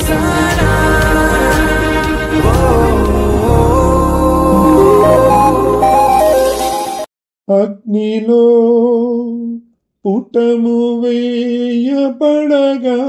చేశానా అగ్నిలో పుటము వేయబడగా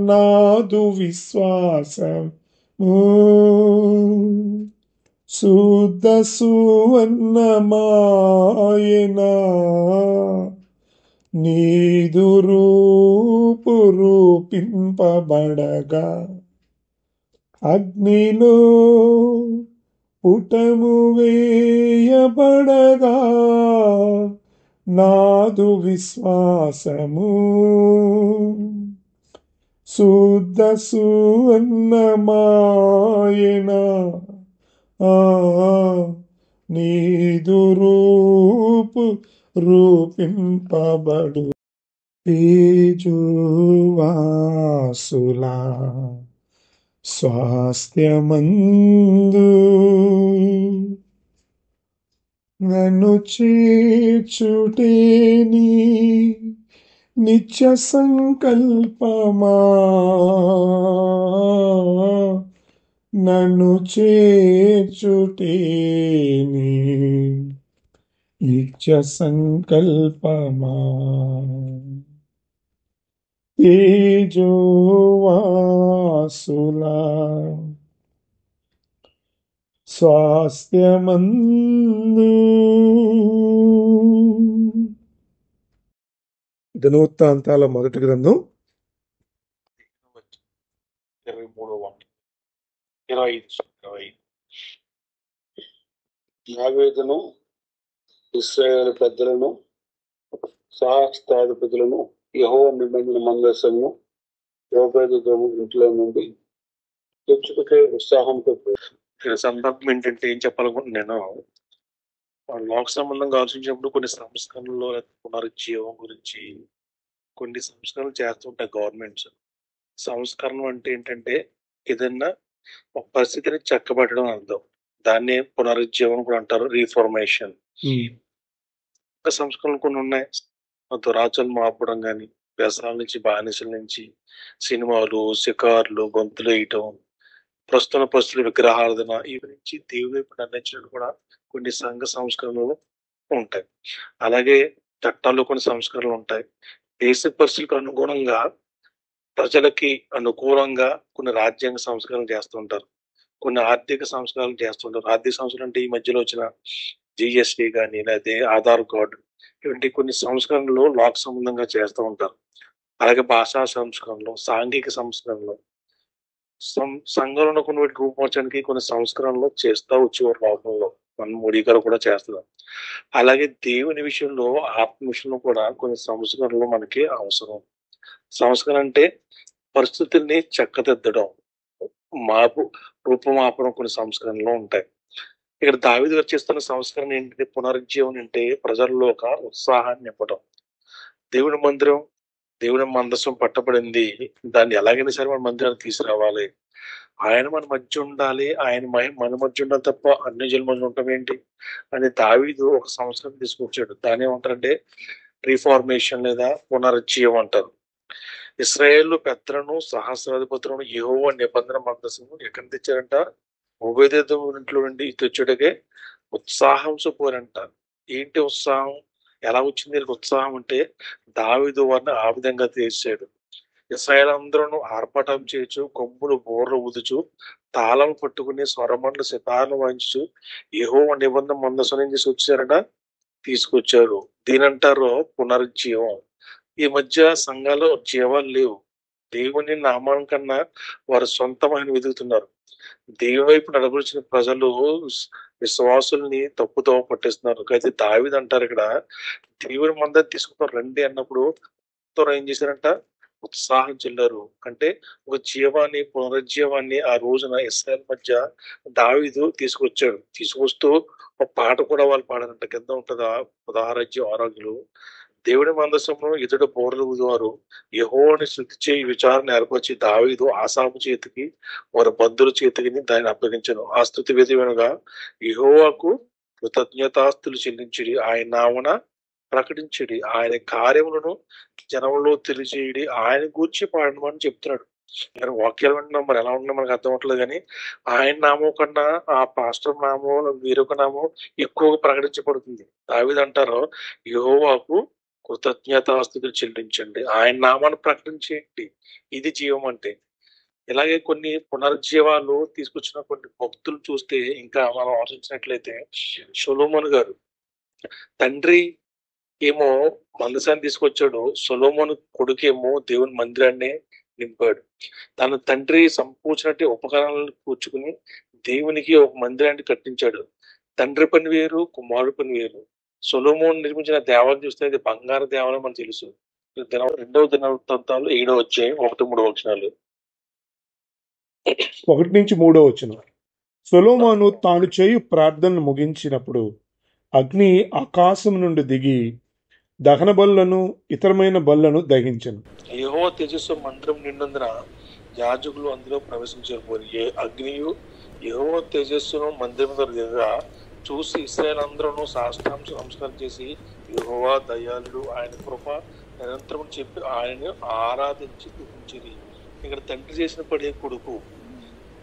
నాదు విశ్వాసము శుద్ధ సువర్ణమాయనా నీదు రూపు రూపింపబడగా అగ్నిలో పుటము వేయబడగా నాదు విశ్వాసము శుద్ధ సువర్ణమాయనా నీదు రూపు రూపింపబడు తేజోవాసులా స్వాస్థ్యమందు నన్ను చేర్చుటేని నిత్య సంకల్పమా నన్ను చేర్చుటేని నిత్య సంకల్పమా తేజోవాసులా స్వాస్థ్యమందు దినవృత్తాంతాల మొదటి గ్రంథం 23:25. దావీదును ఇశ్రాయేలు పెద్దలను సహస్రాధిపతులను యెహోవా నిబంధన మందసమును యోబేదెదోము ఇంట్లో నుండి తెచ్చుటకై ఉత్సాహంతో సందర్భం ఏంటంటే ఏం చెప్పాలనుకుంటున్నాను, లోక సంబంధంగా ఆలోచించినప్పుడు కొన్ని సంస్కరణలు పునరుజ్జీవం గురించి కొన్ని సంస్కరణలు చేస్తుంటాయి గవర్నమెంట్స్. సంస్కరణ అంటే ఏంటంటే ఏదన్నా ఒక పరిస్థితిని చక్కబెట్టడం అర్థం. దాన్ని పునరుజ్జీవం కూడా అంటారు, రీఫార్మేషన్. సంస్కరణలు కొన్ని ఉన్నాయి. దురాచారం మాపడం కానీ, వ్యసనాల నుంచి, బానిసల నుంచి, సినిమాలు, షికార్లు, గొంతులు వేయటం, ప్రస్తుత పరిస్థితులు, విగ్రహారాధన, ఇవి నుంచి దేవుడి వైపు నిర్ణయించడం కూడా కొన్ని సంఘ సంస్కరణలు ఉంటాయి. అలాగే చట్టాల్లో కొన్ని సంస్కరణలు ఉంటాయి. దేశ పరిస్థితులకు అనుగుణంగా, ప్రజలకి అనుకూలంగా కొన్ని రాజ్యాంగ సంస్కరణలు చేస్తుంటారు, కొన్ని ఆర్థిక సంస్కరణలు చేస్తుంటారు. ఆర్థిక సంస్కరణ అంటే ఈ మధ్యలో వచ్చిన జిఎస్టీ కానీ, లేకపోతే ఆధార్ కార్డు, ఇటువంటి కొన్ని సంస్కరణలు లోక సంబంధంగా చేస్తూ ఉంటారు. అలాగే భాషా సంస్కరణలు, సాంఘిక సంస్కరణలు, సంఘంలో కొన్ని రూపొందడానికి కొన్ని సంస్కరణలు చేస్తూ వచ్చేవారు లోకంలో. మన మోడీ గారు కూడా చేస్తున్నారు. అలాగే దేవుని విషయంలో, ఆత్మ విషయంలో కూడా కొన్ని సంస్కరణలు మనకి అవసరం. సంస్కరణ అంటే పరిస్థితుల్ని చక్కదిద్దడం, రూపమాపడం, కొన్ని సంస్కరణలు ఉంటాయి. ఇక్కడ దావీదు గారు చేస్తున్న సంస్కరణ ఏంటంటే పునరుజ్జీవం అంటే ప్రజల్లో ఒక ఉత్సాహాన్ని నింపడం. దేవుని మందిరం, దేవుని మందసం పట్టబడింది, దాన్ని ఎలాగైనా సరే మన మందిరాన్ని తీసుకురావాలి, ఆయన మన మధ్య ఉండాలి, ఆయన మన మధ్య ఉండాలి తప్ప అన్ని జన్మ మధ్య ఉండటం ఏంటి అని దావీదు ఒక సంస్కరణ తీసుకొచ్చాడు. దాని ఏమంటారంటే రీఫార్మేషన్ లేదా పునరుజ్జీవం అంటారు. ఇశ్రాయేలు పెద్దలను సహస్రాధిపతులను యెహోవా నిబంధన మందసము ఎక్కడ తెచ్చారంట? ఓబేదెదోము ఇంట్లో నుండి తెచ్చుటకే ఉత్సాహం చూపారంట. ఏంటి ఉత్సాహం? ఎలా వచ్చింది వీళ్ళకి ఉత్సాహం అంటే దావీదు వారిని ఆ విధంగా తీర్చాడు. ఇశ్రాయేలు అందరూ ఆర్భాటం చేయొచ్చు, కొమ్ములు బోర్లు ఊదుచు, తాళం పట్టుకుని, స్వరమండలు సితార్లు వాయించు యెహోవా నిబంధన మందసం నుంచి తీసుకొచ్చారు. దీనంటారు పునరుజ్జీవం. ఈ మధ్య సంఘాలు జీవాలు లేవు. దేవుని నామం కన్నా వారు సొంతమైన వెతుకుతున్నారు. దేవుని వైపు నడవలసిన ప్రజలు విశ్వాసుల్ని తప్పుతో పట్టిస్తున్నారు. అయితే దావీదు అంటారు ఇక్కడ, దేవుని మందరం తీసుకుంటారు రండి అన్నప్పుడు ఏం చేశారంట? ఉత్సాహం చెల్లారు. అంటే ఒక జీవాన్ని, పునరుజ్జీవాన్ని ఆ రోజున ఇశ్రాయేలు మధ్య దావీదు తీసుకొచ్చాడు. తీసుకొస్తూ ఒక పాట కూడా వాళ్ళు పాడారంట. కింద ఉంటుందా 16 ఆరోగ్యులు. దేవుని మందసమును ఇతడు బోర్లు ఊదువారు యెహోవాని స్తుతి చేయి విచారణ ఏర్పరిచి దావీదు ఆసాపు చేతికి, వారి బంధువుల చేతికి దాన్ని అప్పగించను. ఆ స్తుతి విధి వినగా యెహోవాకు కృతజ్ఞతాస్తులు చెల్లించిరి, ఆయన నామమున ప్రకటించడి, ఆయన కార్యములను జనంలో తెలియజేయడి, ఆయన గూర్చి పాడమని చెప్తున్నాడు. మరి వాక్యాలు వింటున్నాం, మరి ఎలా ఉన్నా మనకు అర్థం అవట్లేదు కానీ ఆయన నామం కన్నా ఆ పాస్టర్ నామం వేరొక నామం ఎక్కువగా ప్రకటించబడుతుంది. దావీదు అంటారు, యెహోవాకు కృతజ్ఞతాస్తుతులు చెల్లించండి, ఆయన నామాన్ని ప్రకటించేయండి, ఇది జీవం అంటే. ఇలాగే కొన్ని పునరుజ్జీవాలు తీసుకొచ్చిన కొన్ని భక్తులు చూస్తే ఇంకా మనం ఆలోచించినట్లయితే సొలొమోను గారు తండ్రి ఏమో మందసాన్ని తీసుకొచ్చాడు, సొలొమోను కొడుకేమో దేవుని మందిరాన్ని నింపాడు. తన తండ్రి సంపూర్చినట్టు ఉపకరణాలను కూర్చుకుని దేవునికి ఒక మందిరాన్ని కట్టించాడు. తండ్రి పని వేరు, కుమారుడు పని వేరు. సొలొమోను నిర్మించిన దేవాలయం చూస్తే అది బంగారు దేవాలయం మనకు తెలుసు. రెండవ దినవృత్తాంతాలు 7వ అధ్యాయం 1-3 వచనాలు. 1-3 సొలొమోను తాను చేయు ప్రార్థనను ముగించినప్పుడు అగ్ని ఆకాశం నుండి దిగి దహన బలులను ఇతరమైన బలులను దహించెను. యెహోవా తేజస్సు మందిరం నిండుందున యాజకులు అందులో ప్రవేశించారు. అగ్నియు యెహోవా తేజస్సును మందిరం దగ్గర చూసి ఇశ్రాయేలు అందరూ సాష్టాంగ నమస్కారం చేసి యెహోవా దయాళుడు, ఆయన కృప నిరంతరం చెప్పి ఆయన్ని ఆరాధించి స్తుతించిరి. ఇక్కడ తండ్రి చేసిన పడే కొడుకు,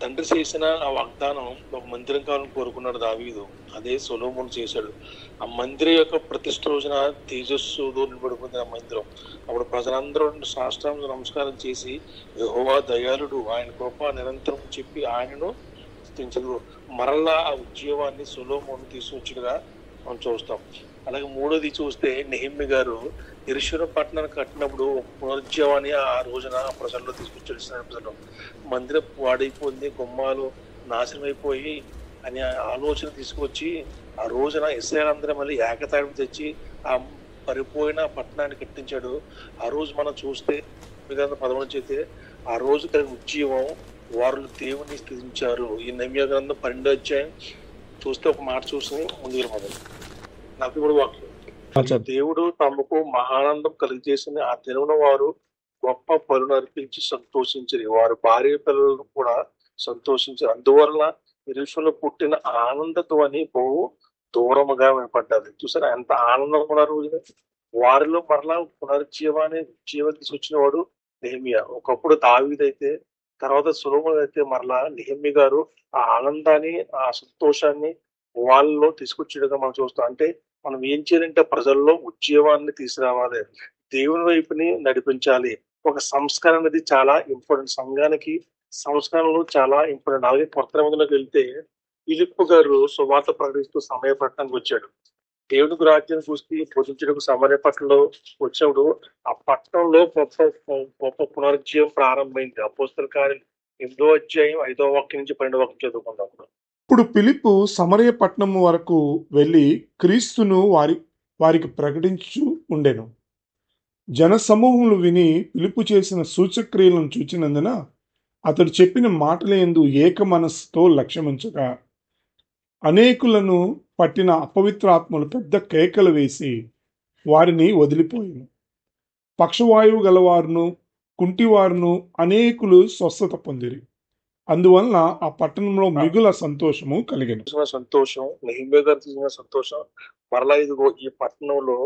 తండ్రి చేసిన ఆ వాగ్దానం ఒక మందిరం కావాలని కోరుకున్నాడు దావీదు. అదే సొలొమోను చేశాడు. ఆ మందిరం యొక్క ప్రతిష్ఠ రోజున తేజస్సుతో నిలబడిపోయింది ఆ మందిరం. అప్పుడు ప్రజలందరూ సాష్టాంగ నమస్కారం చేసి యెహోవా దయాళుడు, ఆయన కృప నిరంతరం చెప్పి ఆయనను స్తుతించరు. మరలా ఆ ఉద్యోగాన్ని సొలొమోను తీసుకొచ్చుడుగా మనం చూస్తాం. అలాగే మూడోది చూస్తే నెహెమ్యా గారు యెరూషలేము పట్టణాన్ని కట్టినప్పుడు పునరుజ్జీవాన్ని ఆ రోజున ప్రజల్లో తీసుకొచ్చాడు. ప్రజలు మందిరం పాడైపోయింది, గుమ్మాలు నాశనం అయిపోయి అనే ఆలోచన తీసుకొచ్చి ఆ రోజున ఇశ్రాయేలందరూ మళ్ళీ ఏకతాటికి తెచ్చి ఆ పడిపోయిన పట్టణాన్ని కట్టించాడు. ఆ రోజు మనం చూస్తే 11 అయితే ఆ రోజు కలిగిన ఉజ్జీవం వారు దేవుని స్థుతించారు. ఈ నెహెమ్యా గ్రంథం 12వ అధ్యాయం చూస్తే ఒక మాట చూసి ముందుకు మొదలు 43 వాక్యం. దేవుడు తమకు మహానందం కలిగజేసిన ఆ దినమున వారు గొప్ప బలులు అర్పించి సంతోషించరు, వారి భార్య పిల్లలను కూడా సంతోషించారు. అందువల్ల యెరూషలేములో పుట్టిన ఆనంద ధ్వని బహు దూరముగా వినపడ్డది. చూసారా ఎంత ఆనందం కూడా రోజున. వారిలో మరలా పునరుజ్జీవాన్ని తీసుకొచ్చిన వాడు నెహెమ్యా. ఒకప్పుడు దావీదు అయితే, తర్వాత సొలొమోను అయితే, మరలా నెహెమ్యా గారు ఆ ఆనందాన్ని, ఆ సంతోషాన్ని వాళ్ళలో తీసుకొచ్చేట్టుగా మనం చూస్తాం. అంటే మనం ఏం చేయాలంటే ప్రజల్లో ఉజ్జీవాన్ని తీసుకురావాలి, దేవుని వైపుని నడిపించాలి. ఒక సంస్కరణ అనేది చాలా ఇంపార్టెంట్. సంఘానికి సంస్కరణలు చాలా ఇంపార్టెంట్. అలాగే కొత్త నిబంధనలోకి వెళ్తే ఫిలిప్పు గారు సువార్త ప్రకటిస్తూ సమరయ పట్టణానికి వచ్చాడు. దేవునికి రాజ్యం చూసి పూజించడానికి సమరయ పట్టణంలో వచ్చినప్పుడు ఆ పట్టణంలో గొప్ప పునరుజ్జీవం ప్రారంభమైంది. అపోస్తల కార్యం 8వ అధ్యాయం 5వ వాక్యం నుంచి 12వ వాక్యం చదువుకుందాం. ఇప్పుడు ఫిలిప్పు సమరయ పట్టణం వరకు వెళ్ళి క్రీస్తును వారికి ప్రకటించు ఉండెను. జన సమూహములు విని ఫిలిప్పు చేసిన సూచక్రియలను చూచినందున అతడు చెప్పిన మాటలందు ఏక మనస్సుతో లక్ష్యముంచగా అనేకులను పట్టిన అపవిత్రాత్మలు పెద్ద కేకలు వేసి వారిని వదిలిపోయిను. పక్షవాయువు గలవారును కుంటివారును అనేకులు స్వస్థత పొందిరి. అందువలన ఆ పట్టణంలో మిగుల సంతోషము కలిగెను. సంతోషం నెహెమ్యా గారు తీసుకున్న సంతోషం మరలా ఇదిగో ఈ పట్టణంలో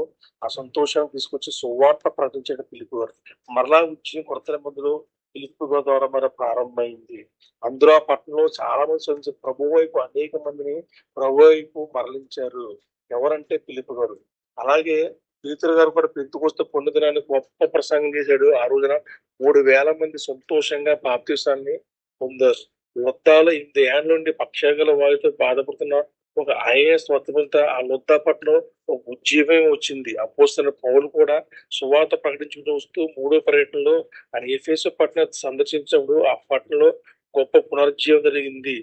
ఆ సంతోషాన్ని తీసుకొచ్చి సువార్త ప్రకటించడం ఫిలిప్పు గారు మరలా వచ్చి కొత్త నిబంధనలో ఫిలిప్పు ద్వారా మరి ప్రారంభమైంది. అందులో ఆ పట్టణంలో చాలా మంది ప్రభు వైపు అనేక మందిని ప్రభు వైపు మరలించారు. ఎవరంటే ఫిలిప్పు గారు. అలాగే పీతరు గారు కూడా పెంతుకొస్తే పొందుదనాన్ని గొప్ప ప్రసంగం చేశాడు. ఆ రోజున 3,000 మంది సంతోషంగా బాప్తిసాన్ని పొందారు. లొద్దాలో 8 ఏళ్ల నుండి పక్షాగల వారితో బాధపడుతున్న ఒక ఐఏఎస్ వర్తమంతా ఆ లొద్దా పట్ల ఒక ఉజ్జీవం వచ్చింది. అపోస్తలుడైన పౌలు కూడా సువార్త ప్రకటించుకుంటూ వస్తూ 3వ పర్యటనలో ఆయన ఎఫెసు పట్టణం సందర్శించినప్పుడు ఆ పట్టణంలో గొప్ప పునరుజ్జీవం జరిగింది,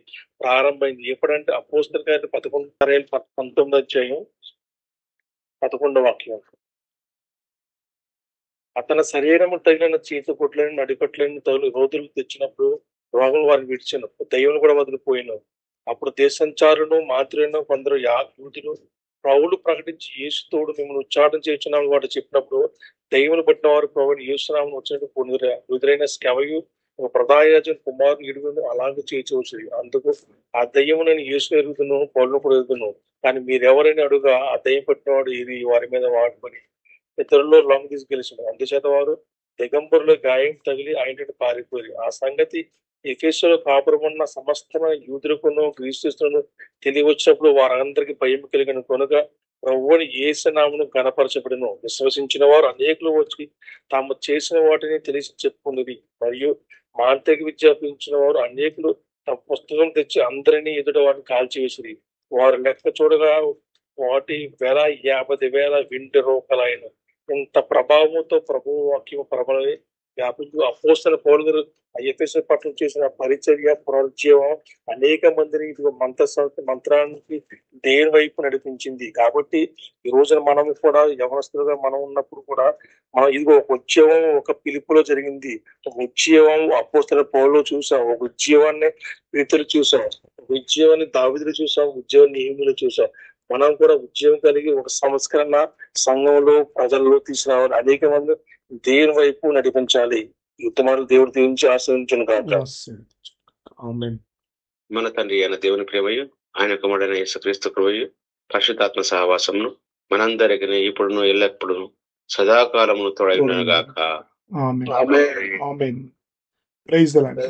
ప్రారంభమైంది. ఎప్పుడంటే అపోస్తల కార్యం 19వ అధ్యాయం 11వ వాక్యం. అతని శరీరము తగిలిన చేతి కొట్లని నడికట్లని రోజులు తెచ్చినప్పుడు రోగులు వారిని విడిచాను, దయ్యం కూడా వదిలిపోయాను. అప్పుడు దేశంచారును మాతృను కొందరు యూదులు ప్రభువులు ప్రకటించి యేసుతోడు మిమ్మల్ని ఉచ్చాటం చేయించున్నామని వాడు చెప్పినప్పుడు దయ్యములు పట్టిన వారు ప్రభువుని యేసునామమున వచ్చినట్టు పొందిరి. రుదురైన స్కెవయు ఒక ప్రధాన కుమారుని ఎరుగును అలాగే చేయవచ్చు. అందుకు ఆ దయ్యము నేను యేసు ఎరుగుదును, పౌలును కూడా ఎరుగుదును. కానీ మీరెవరైనా అడుగా ఆ దయ్యం పట్టినవాడు ఇది వారి మీద వాడుకొని ఇతరుల్లో లొంగ తీసుకెళ్ళిన. అందుచేత వారు దిగంబరులో గాయం తగిలి ఆయన పారిపోయి ఆ సంగతి ఎఫెసులో కాపురమున్న సమస్తమైన యూదులకును గ్రీస్తును తెలియవచ్చినప్పుడు వారందరికీ భయం కలిగిన కనుక ప్రభువుని యేసు నామమున ఘనపరచబడును. విశ్వసించిన వారు అనేకులు వచ్చి తాము చేసిన వాటిని తెలిసి చెప్పుకున్నది. మరియు మాంత్రిక విద్య అభ్యసించిన వారు అనేకులు తమ పుస్తకం తెచ్చి అందరినీ ఎదుట వాటిని కాల్చివేసిరి. వారు లెక్క చూడగా వాటి 50,000 వెండి రూపాయలైన. ఇంత ప్రభావంతో ప్రభువు వాక్యం ప్రబలని వ్యాపించు అపోస్తలుడైన పౌలు గారు ఎఫెసు పట్టణం చేసిన పరిచర్య పునరుజ్జీవం అనేక మందిని ఇదిగో మంత్రానికి దేవుని వైపు నడిపించింది. కాబట్టి ఈ రోజున మనం కూడా యవనస్తులుగా మనం ఉన్నప్పుడు కూడా మనం ఇదిగో ఒక ఉద్యమం ఒక పిలుపులో జరిగింది. ఒక ఉద్యమం అపోస్తలుడైన పౌలులో చూసాం, ఒక ఉద్యమాన్ని పేతురు చూసాం, ఒక ఉద్యమాన్ని దావీదులో చూసాం, ఉద్యమాన్ని నెహెమీయాలో చూసాం. మనం కూడా ఉద్యమం కలిగి ఒక సంస్కరణ సంఘంలో ప్రజల్లో తీసుకురావాలి. అనేక మంది దేవుని వైపు నడిపించాలి. యుద్ధమాలు దేవుడు దీవించి ఆశ్రయించును కాక. ఆమేన్. మన తండ్రి అయిన దేవుని ప్రేమయు ఆయన కుమారుడైన యేసుక్రీస్తు కృపయు పరిశుద్ధాత్మ సహవాసమును మనందరికీ ఇప్పుడును ఎల్లప్పుడూ సదాకాలమును తోడైనగాక. ఆమేన్. ఆమేన్. ఆమేన్. Praise the lord.